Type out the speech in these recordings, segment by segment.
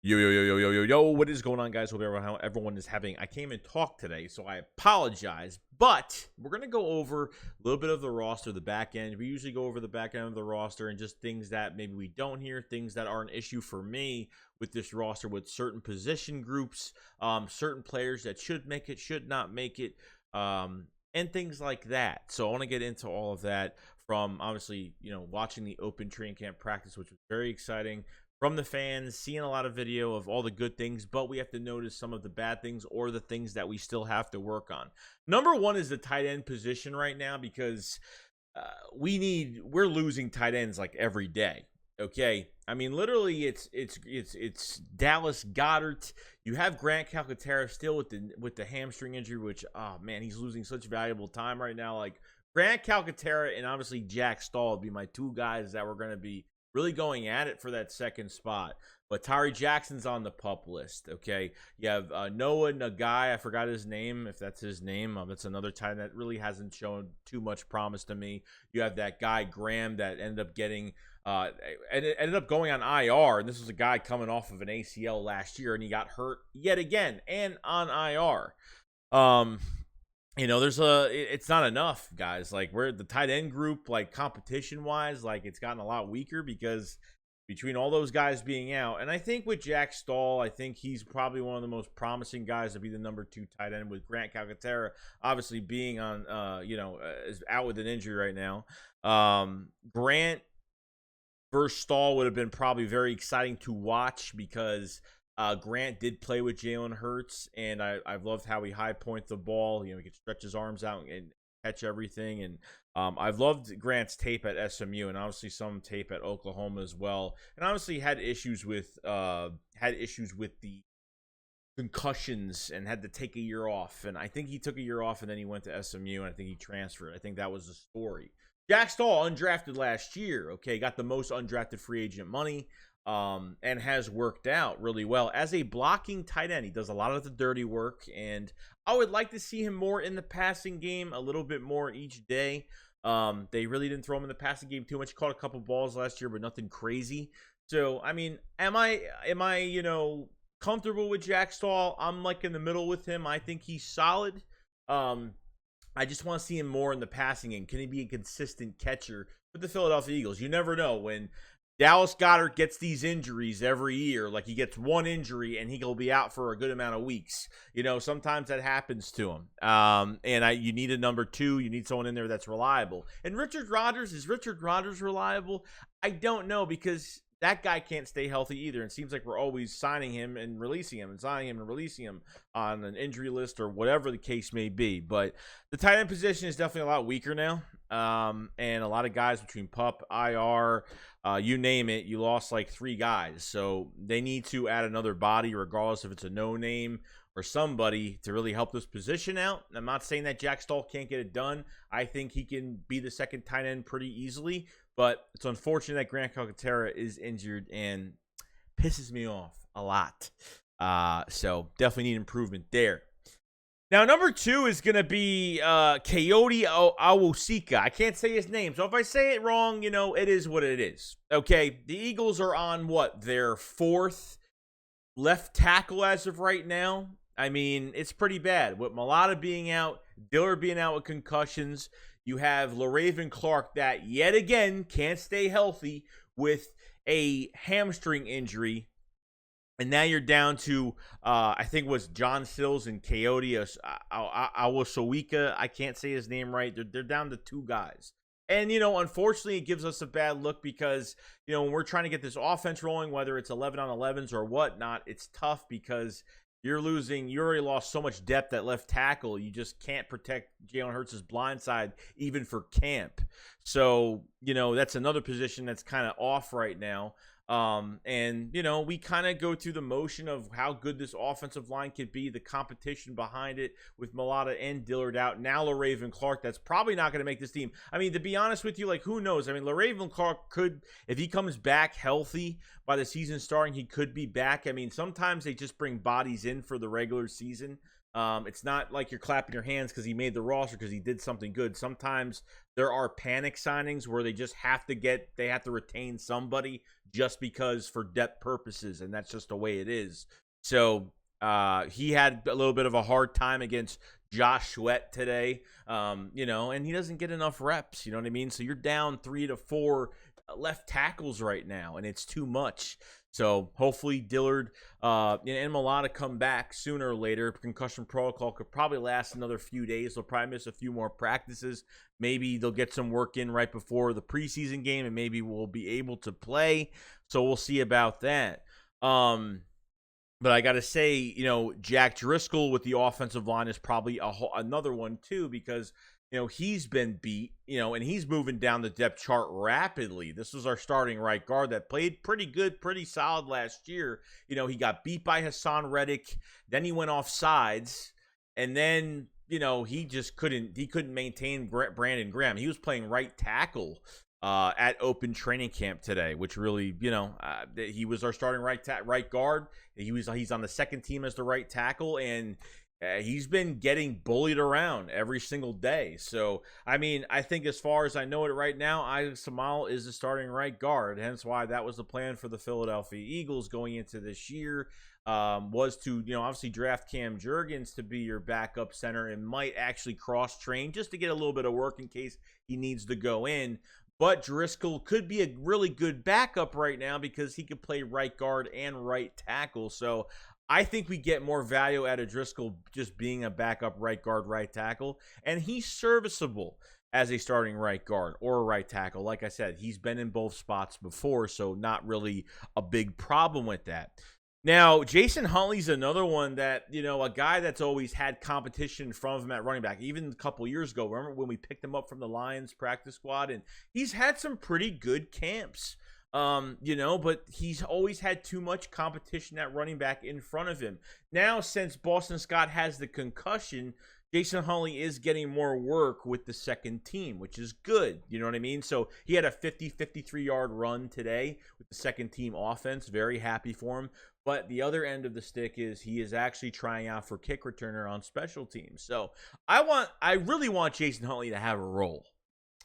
Yo, what is going on, guys? Hope everyone is having, I can't even talk today, so I apologize, but we're going to go over a little bit of the roster, the back end. We usually go over the back end of the roster and just things that maybe we don't hear, things that are an issue for me with this roster, with certain position groups, certain players that should make it, should not make it, and things like that. So I want to get into all of that from, obviously, watching the open training camp practice, which was very exciting. From the fans, seeing a lot of video of all the good things, but we have to notice some of the bad things or the things that we still have to work on. Number one is the tight end position right now, because we're losing tight ends like every day. Okay, I mean, literally, it's Dallas Goedert. You have Grant Calcaterra still with the hamstring injury, which, oh man, he's losing such valuable time right now. Like, Grant Calcaterra and obviously Jack Stahl would be my two guys that were going to be really going at it for that second spot. But Tyree Jackson's on the PUP list, okay? You have Noah Nagai, I forgot his name, if that's his name. That's another tight end that really hasn't shown too much promise to me. You have that guy, Graham, that ended up getting, ended up going on IR, and this was a guy coming off of an ACL last year, and he got hurt yet again, and on IR. It's not enough, guys. Like, we're the tight end group, like, competition wise, like, it's gotten a lot weaker because between all those guys being out, and I think with Jack Stahl, I think he's probably one of the most promising guys to be the number 2 tight end, with Grant Calcaterra obviously being on, is out with an injury right now. Grant versus Stahl would have been probably very exciting to watch because Grant did play with Jalen Hurts, and I've loved how he high point the ball. He can stretch his arms out and catch everything. And I've loved Grant's tape at SMU, and obviously some tape at Oklahoma as well. And obviously had issues with the concussions and had to take a year off. And I think he took a year off, and then he went to SMU, and I think he transferred. I think that was the story. Jack Stahl, undrafted last year. Okay, got the most undrafted free agent money. And has worked out really well as a blocking tight end. He does a lot of the dirty work, and I would like to see him more in the passing game, a little bit more each day. They really didn't throw him in the passing game too much. He caught a couple balls last year, but nothing crazy. So, I mean, am I comfortable with Jack Stahl? I'm like in the middle with him. I think he's solid. I just want to see him more in the passing game. Can he be a consistent catcher with the Philadelphia Eagles? You never know when Dallas Goedert gets these injuries every year. Like, he gets one injury and he'll be out for a good amount of weeks. Sometimes that happens to him. You need a number 2. You need someone in there that's reliable. And is Richard Rodgers reliable? I don't know, because that guy can't stay healthy either. And it seems like we're always signing him and releasing him and signing him and releasing him on an injury list or whatever the case may be. But the tight end position is definitely a lot weaker now. And a lot of guys between PUP, IR, you name it, you lost like 3 guys. So they need to add another body, regardless if it's a no-name or somebody, to really help this position out. I'm not saying that Jack Stahl can't get it done. I think he can be the second tight end pretty easily. But it's unfortunate that Grant Calcaterra is injured and pisses me off a lot. So definitely need improvement there. Now, number 2 is going to be Coyote Awosika. I can't say his name, so if I say it wrong, it is what it is. Okay, the Eagles are on, their 4th left tackle as of right now. I mean, it's pretty bad. With Mailata being out, Dillard being out with concussions, you have LaRaven Clark that, yet again, can't stay healthy with a hamstring injury. And now you're down to, I think it was John Sills and Coyote Awosika. I can't say his name right. They're down to 2 guys. And, unfortunately, it gives us a bad look because, when we're trying to get this offense rolling, whether it's 11 on 11s or whatnot, it's tough because you already lost so much depth at left tackle. You just can't protect Jalen Hurts' blind side, even for camp. So, that's another position that's kind of off right now. We kind of go through the motion of how good this offensive line could be, the competition behind it with Mailata and Dillard out. Now LaRaven Clark, that's probably not going to make this team. I mean, to be honest with you, like, who knows? I mean, LaRaven Clark could, if he comes back healthy by the season starting, he could be back. I mean, sometimes they just bring bodies in for the regular season. It's not like you're clapping your hands because he made the roster because he did something good. Sometimes there are panic signings where they just have to retain somebody just because for depth purposes, and that's just the way it is. So he had a little bit of a hard time against Josh Sweat today, and he doesn't get enough reps, you know what I mean? So you're down 3 to 4 left tackles right now, and it's too much. So hopefully Dillard and Mulata come back sooner or later. Concussion protocol could probably last another few days. They'll probably miss a few more practices. Maybe they'll get some work in right before the preseason game, and maybe we'll be able to play. So we'll see about that. But I got to say, Jack Driscoll with the offensive line is probably another one too, because he's been beat, and he's moving down the depth chart rapidly. This was our starting right guard that played pretty good, pretty solid last year. He got beat by Hassan Reddick. Then he went off sides. And then, he just couldn't maintain Brandon Graham. He was playing right tackle at open training camp today, which really, he was our starting right guard. He's on the second team as the right tackle, and he's been getting bullied around every single day. So, I think as far as I know it right now, Isaac Seumalo is the starting right guard. Hence why that was the plan for the Philadelphia Eagles going into this year, was to, obviously draft Cam Jurgens to be your backup center and might actually cross-train just to get a little bit of work in case he needs to go in. But Driscoll could be a really good backup right now because he could play right guard and right tackle. So I think we get more value out of Driscoll just being a backup right guard, right tackle. And he's serviceable as a starting right guard or a right tackle. Like I said, he's been in both spots before, so not really a big problem with that. Now, Jason Huntley's another one that, a guy that's always had competition in front of him at running back. Even a couple years ago, remember when we picked him up from the Lions practice squad? And he's had some pretty good camps, but he's always had too much competition at running back in front of him. Now, since Boston Scott has the concussion, Jason Huntley is getting more work with the second team, which is good. You know what I mean? So he had a 53-yard run today with the second team offense. Very happy for him. But the other end of the stick is he is actually trying out for kick returner on special teams. So I really want Jason Huntley to have a role.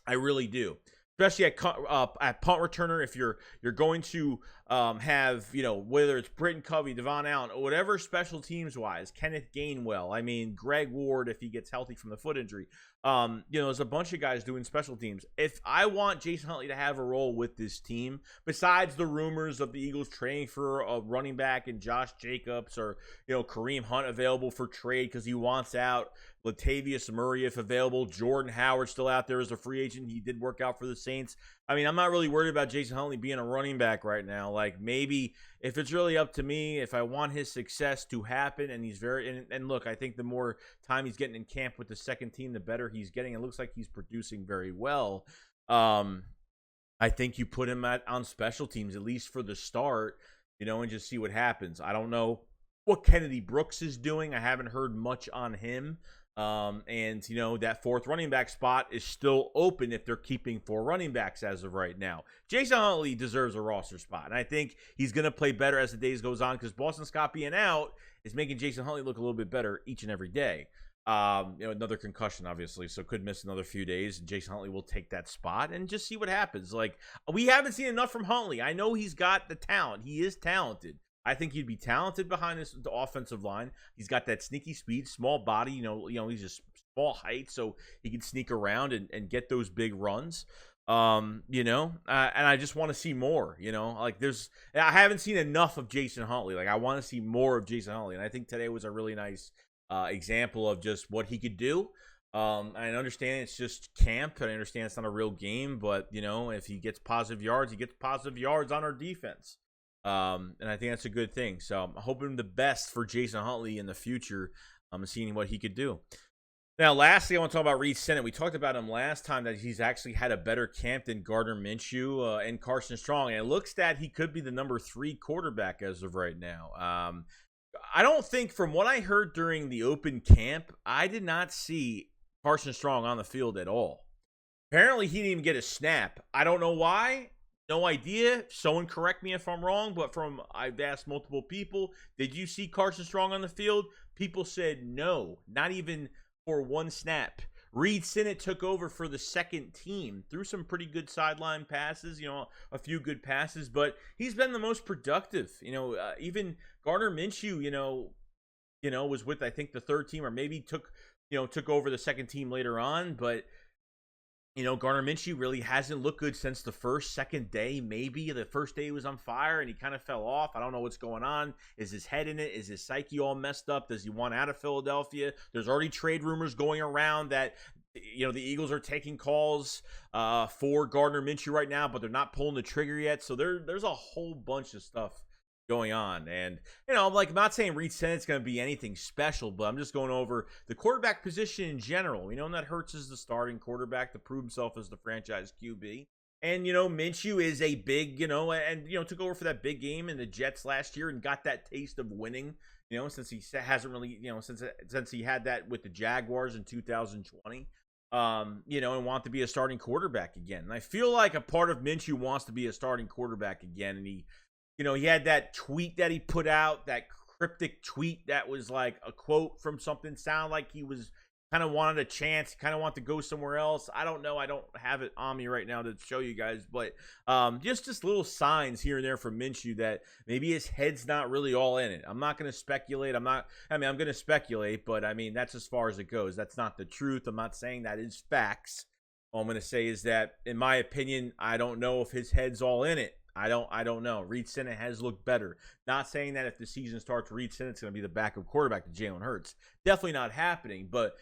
I really do. Especially at punt returner, if you're going to have, whether it's Britton Covey, Devon Allen, or whatever special teams wise, Kenneth Gainwell, Greg Ward if he gets healthy from the foot injury. There's a bunch of guys doing special teams. If I want Jason Huntley to have a role with this team, besides the rumors of the Eagles trading for a running back and Josh Jacobs or, Kareem Hunt available for trade because he wants out, Latavius Murray if available, Jordan Howard still out there as a free agent. He did work out for the Saints. I'm not really worried about Jason Huntley being a running back right now. Maybe if it's really up to me, if I want his success to happen, and he's and look, I think the more time he's getting in camp with the second team, the better he's getting. It looks like he's producing very well. I think you put him on special teams, at least for the start, and just see what happens. I don't know what Kennedy Brooks is doing. I haven't heard much on him. That fourth running back spot is still open if they're keeping 4 running backs as of right now. Jason Huntley deserves a roster spot, and I think he's going to play better as the days goes on because Boston Scott being out is making Jason Huntley look a little bit better each and every day. Another concussion, obviously, so could miss another few days, and Jason Huntley will take that spot and just see what happens. We haven't seen enough from Huntley. I know he's got the talent. He is talented. I think he'd be talented behind the offensive line. He's got that sneaky speed, small body. He's just small height, so he can sneak around and get those big runs. And I just want to see more. I haven't seen enough of Jason Huntley. I want to see more of Jason Huntley, and I think today was a really nice example of just what he could do. I understand it's just camp, and I understand it's not a real game, but if he gets positive yards, he gets positive yards on our defense. And I think that's a good thing. So I'm hoping the best for Jason Huntley in the future. I'm seeing what he could do. Now, lastly, I want to talk about Reed Sennett. We talked about him last time that he's actually had a better camp than Gardner Minshew and Carson Strong. And it looks that he could be the number 3 quarterback as of right now. I don't think, from what I heard during the open camp, I did not see Carson Strong on the field at all. Apparently, he didn't even get a snap. I don't know why. No idea. Someone correct me if I'm wrong, but I've asked multiple people, did you see Carson Strong on the field? People said no, not even for one snap. Reed Sinnett took over for the second team, threw some pretty good sideline passes, a few good passes, but he's been the most productive. Even Gardner Minshew, was with, I think, the third team, or maybe took over the second team later on, but Gardner Minshew really hasn't looked good since the second day, maybe. The first day he was on fire and he kind of fell off. I don't know what's going on. Is his head in it? Is his psyche all messed up? Does he want out of Philadelphia? There's already trade rumors going around that, the Eagles are taking calls for Gardner Minshew right now, but they're not pulling the trigger yet. So there's a whole bunch of stuff going on. And, I'm not saying Reed Sennett's going to be anything special, but I'm just going over the quarterback position in general. That Hurts is the starting quarterback to prove himself as the franchise QB. And, Minshew is a big, and, took over for that big game in the Jets last year and got that taste of winning, since he hasn't really, since he had that with the Jaguars in 2020. And want to be a starting quarterback again. And I feel like a part of Minshew wants to be a starting quarterback again. And he had that tweet that he put out, that cryptic tweet that was like a quote from something, sound like he was kind of wanted a chance, kind of want to go somewhere else. I don't know. I don't have it on me right now to show you guys, but just little signs here and there from Minshew that maybe his head's not really all in it. I'm not going to speculate. I'm going to speculate, but that's as far as it goes. That's not the truth. I'm not saying that is facts. All I'm going to say is that, in my opinion, I don't know if his head's all in it. I don't know. Reed Sinnett has looked better. Not saying that if the season starts, Reed Sinnett's going to be the backup quarterback to Jalen Hurts. Definitely not happening. But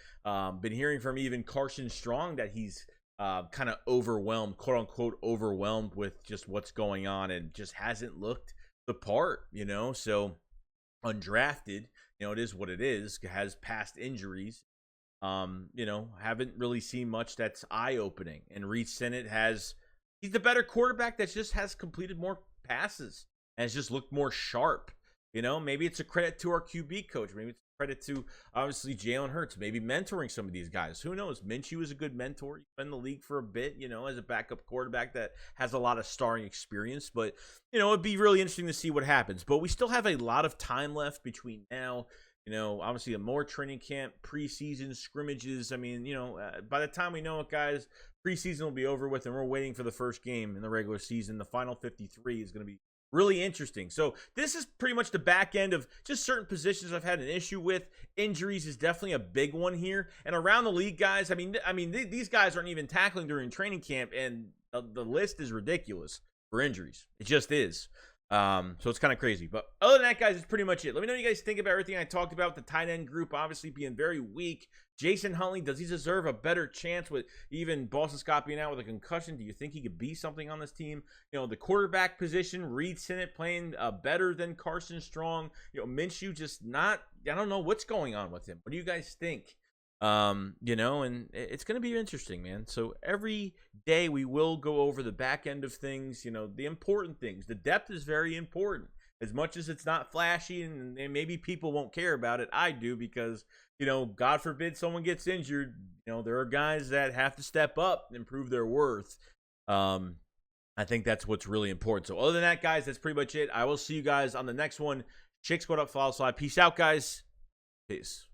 been hearing from even Carson Strong that he's kind of overwhelmed, quote unquote, overwhelmed with just what's going on, and just hasn't looked the part. So undrafted. It is what it is. Has past injuries. Haven't really seen much that's eye opening. And Reed Sinnett he's the better quarterback that just has completed more passes and has just looked more sharp. Maybe it's a credit to our QB coach. Maybe it's a credit to, obviously, Jalen Hurts. Maybe mentoring some of these guys. Who knows? Minshew is a good mentor. He's been in the league for a bit, as a backup quarterback that has a lot of starring experience. But, it'd be really interesting to see what happens. But we still have a lot of time left between now. Obviously a more training camp, preseason scrimmages. By the time we know it, guys, preseason will be over with, and we're waiting for the first game in the regular season. The final 53 is going to be really interesting. So this is pretty much the back end of just certain positions I've had an issue with. Injuries is definitely a big one here. And around the league, guys, these guys aren't even tackling during training camp, and the list is ridiculous for injuries. It just is. So it's kind of crazy. But other than that, guys, it's pretty much it. Let me know what you guys think about everything I talked about. The tight end group obviously being very weak. Jason Huntley, does he deserve a better chance with even Boston Scott being out with a concussion? Do you think he could be something on this team? The quarterback position, Reed Sinnett playing better than Carson Strong. Minshew just not, I don't know what's going on with him. What do you guys think? And it's going to be interesting, man. So every day we will go over the back end of things, the important things. The depth is very important. As much as it's not flashy and maybe people won't care about it, I do, because, God forbid someone gets injured. There are guys that have to step up and prove their worth. I think that's what's really important. So other than that, guys, that's pretty much it. I will see you guys on the next one. Shake Squad up, follow slide. Peace out, guys. Peace.